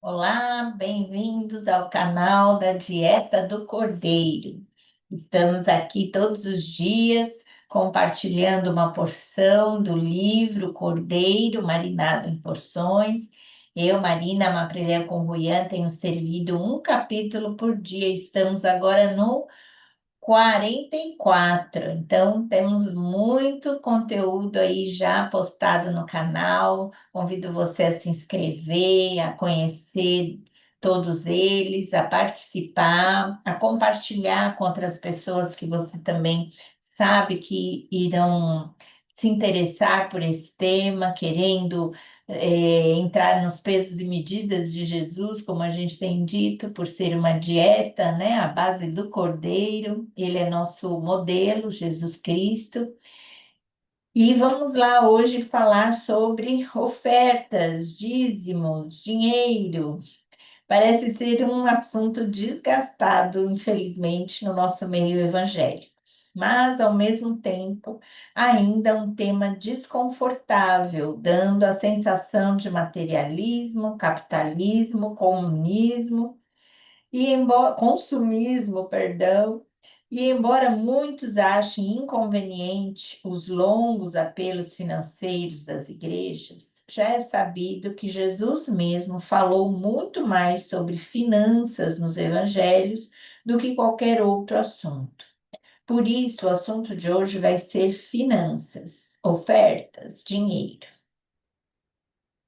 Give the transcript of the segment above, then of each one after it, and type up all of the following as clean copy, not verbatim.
Olá, bem-vindos ao canal da Dieta do Cordeiro. Estamos aqui todos os dias compartilhando uma porção do livro Cordeiro Marinado em Porções. Eu, Marina Maprilé Conruian, tenho servido um capítulo por dia. Estamos agora no 44. Então, temos muito conteúdo aí já postado no canal. Convido você a se inscrever, a conhecer todos eles, a participar, a compartilhar com outras pessoas que você também sabe que irão se interessar por esse tema, querendo entrar nos pesos e medidas de Jesus, como a gente tem dito, por ser uma dieta, né, à base do Cordeiro. Ele é nosso modelo, Jesus Cristo. E vamos lá hoje falar sobre ofertas, dízimos, dinheiro. Parece ser um assunto desgastado, infelizmente, no nosso meio evangélico, mas, ao mesmo tempo, ainda um tema desconfortável, dando a sensação de materialismo, capitalismo, comunismo e embora consumismo, perdão. E embora muitos achem inconveniente os longos apelos financeiros das igrejas, já é sabido que Jesus mesmo falou muito mais sobre finanças nos evangelhos do que qualquer outro assunto. Por isso, o assunto de hoje vai ser finanças, ofertas, dinheiro.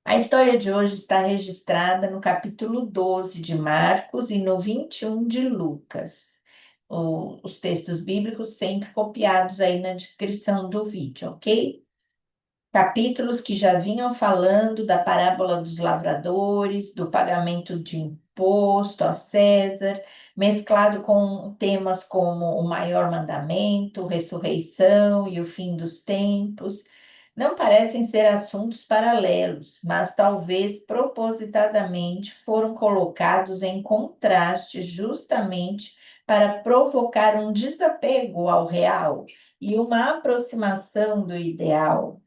A história de hoje está registrada no capítulo 12 de Marcos e no 21 de Lucas. Os textos bíblicos sempre copiados aí na descrição do vídeo, ok? Capítulos que já vinham falando da parábola dos lavradores, do pagamento de imposto a César, mesclado com temas como o maior mandamento, ressurreição e o fim dos tempos. Não parecem ser assuntos paralelos, mas talvez propositadamente foram colocados em contraste justamente para provocar um desapego ao real e uma aproximação do ideal.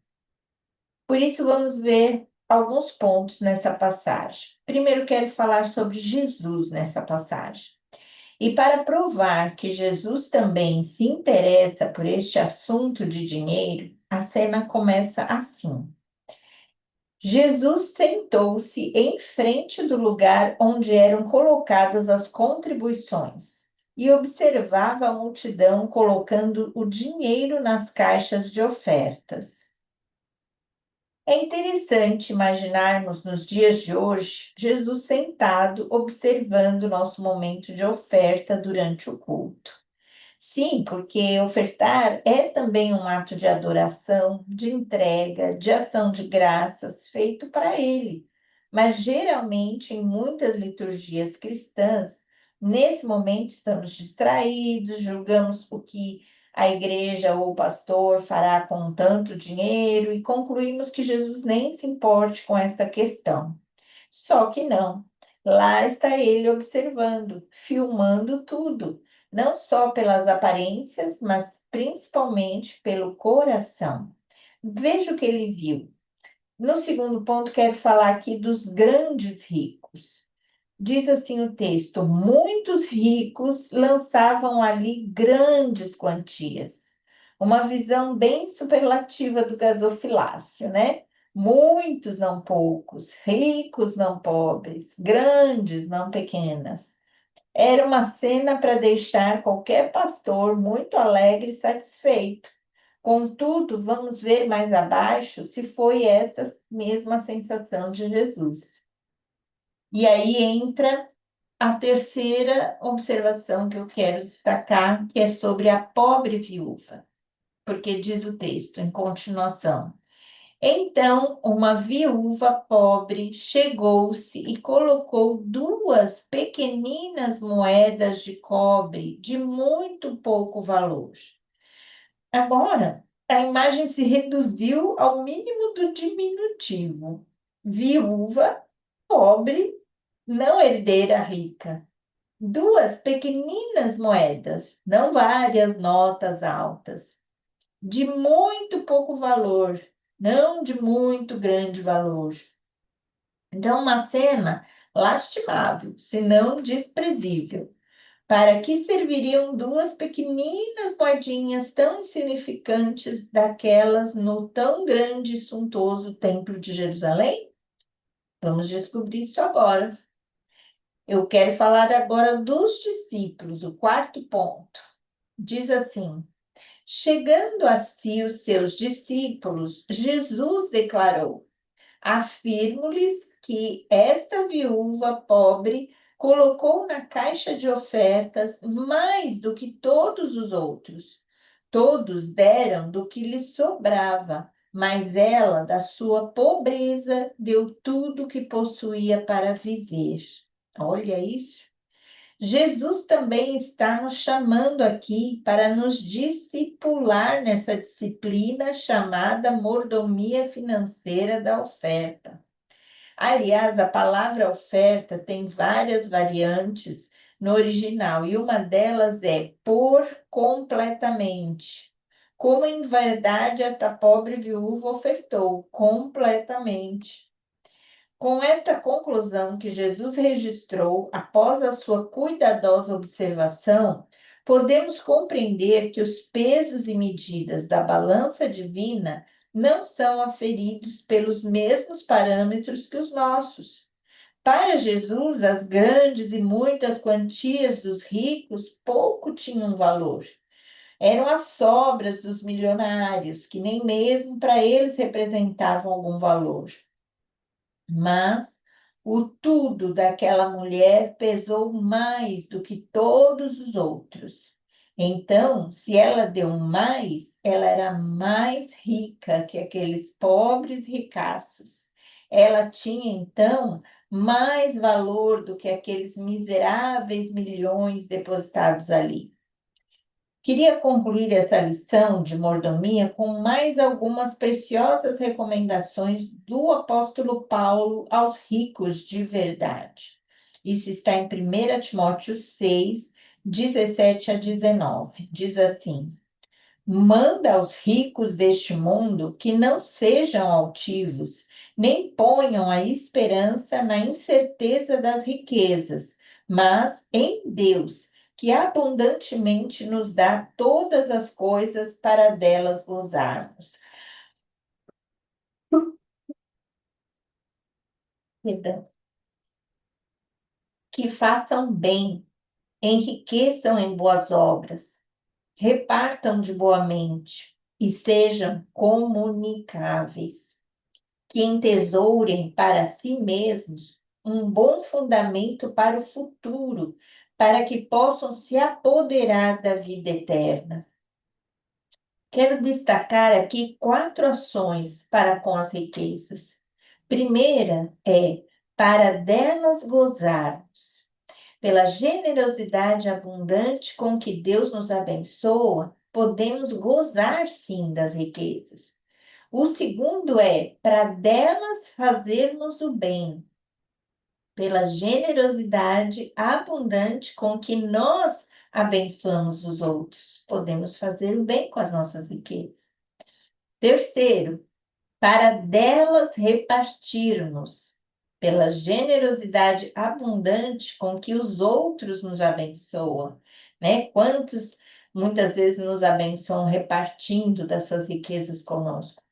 Por isso, vamos ver alguns pontos nessa passagem. Primeiro, quero falar sobre Jesus nessa passagem. E para provar que Jesus também se interessa por este assunto de dinheiro, a cena começa assim. Jesus sentou-se em frente do lugar onde eram colocadas as contribuições e observava a multidão colocando o dinheiro nas caixas de ofertas. É interessante imaginarmos nos dias de hoje Jesus sentado observando nosso momento de oferta durante o culto. Sim, porque ofertar é também um ato de adoração, de entrega, de ação de graças feito para Ele. Mas geralmente, em muitas liturgias cristãs, nesse momento estamos distraídos, julgamos o que a igreja ou o pastor fará com tanto dinheiro e concluímos que Jesus nem se importe com esta questão. Só que não. Lá está ele observando, filmando tudo, não só pelas aparências, mas principalmente pelo coração. Veja o que ele viu. No segundo ponto, quero falar aqui dos grandes ricos. Diz assim o texto: muitos ricos lançavam ali grandes quantias. Uma visão bem superlativa do gasofilácio, né? Muitos, não poucos, ricos, não pobres, grandes, não pequenas. Era uma cena para deixar qualquer pastor muito alegre e satisfeito. Contudo, vamos ver mais abaixo se foi essa mesma sensação de Jesus. E aí entra a terceira observação que eu quero destacar, que é sobre a pobre viúva, porque diz o texto, em continuação. Então, uma viúva pobre chegou-se e colocou duas pequeninas moedas de cobre de muito pouco valor. Agora, a imagem se reduziu ao mínimo do diminutivo. Viúva, pobre, não herdeira rica. Duas pequeninas moedas, não várias notas altas, de muito pouco valor, não de muito grande valor. Então, uma cena lastimável, se não desprezível. Para que serviriam duas pequeninas moedinhas tão insignificantes daquelas no tão grande e suntuoso templo de Jerusalém? Vamos descobrir isso agora. Eu quero falar agora dos discípulos, o quarto ponto. Diz assim: chegando a si os seus discípulos, Jesus declarou: afirmo-lhes que esta viúva pobre colocou na caixa de ofertas mais do que todos os outros. Todos deram do que lhes sobrava, mas ela, da sua pobreza, deu tudo o que possuía para viver. Olha isso. Jesus também está nos chamando aqui para nos discipular nessa disciplina chamada mordomia financeira da oferta. Aliás, a palavra oferta tem várias variantes no original e uma delas é por completamente. Como em verdade esta pobre viúva ofertou completamente. Com esta conclusão que Jesus registrou após a sua cuidadosa observação, podemos compreender que os pesos e medidas da balança divina não são aferidos pelos mesmos parâmetros que os nossos. Para Jesus, as grandes e muitas quantias dos ricos pouco tinham valor. Eram as sobras dos milionários, que nem mesmo para eles representavam algum valor. Mas o tudo daquela mulher pesou mais do que todos os outros. Então, se ela deu mais, ela era mais rica que aqueles pobres ricaços. Ela tinha, então, mais valor do que aqueles miseráveis milhões depositados ali. Queria concluir essa lição de mordomia com mais algumas preciosas recomendações do apóstolo Paulo aos ricos de verdade. Isso está em 1 Timóteo 6, 17 a 19. Diz assim: manda aos ricos deste mundo que não sejam altivos, nem ponham a esperança na incerteza das riquezas, mas em Deus, que abundantemente nos dá todas as coisas para delas gozarmos. Perdão. Que façam bem, enriqueçam em boas obras, repartam de boa mente e sejam comunicáveis. Que entesourem para si mesmos um bom fundamento para o futuro, para que possam se apoderar da vida eterna. Quero destacar aqui 4 ações para com as riquezas. Primeira é para delas gozarmos. Pela generosidade abundante com que Deus nos abençoa, podemos gozar sim das riquezas. O segundo é para delas fazermos o bem, pela generosidade abundante com que nós abençoamos os outros. Podemos fazer o bem com as nossas riquezas. Terceiro, para delas repartirmos, pela generosidade abundante com que os outros nos abençoam, né? Quantos muitas vezes nos abençoam repartindo dessas riquezas conosco.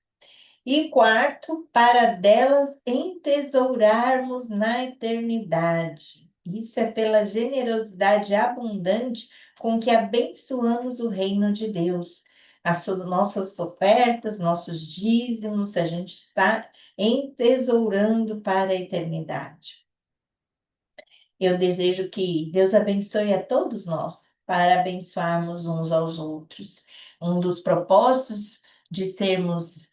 E quarto, para delas entesourarmos na eternidade. Isso é pela generosidade abundante com que abençoamos o reino de Deus. Nossas ofertas, nossos dízimos, a gente está entesourando para a eternidade. Eu desejo que Deus abençoe a todos nós para abençoarmos uns aos outros. Um dos propósitos de sermos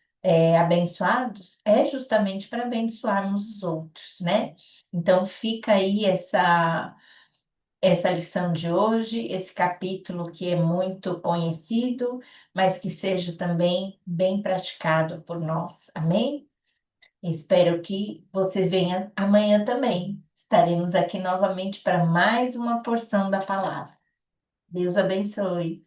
abençoados é justamente para abençoarmos os outros, né? Então fica aí essa lição de hoje, esse capítulo que é muito conhecido, mas que seja também bem praticado por nós. Amém? Espero que você venha amanhã também. Estaremos aqui novamente para mais uma porção da palavra. Deus abençoe.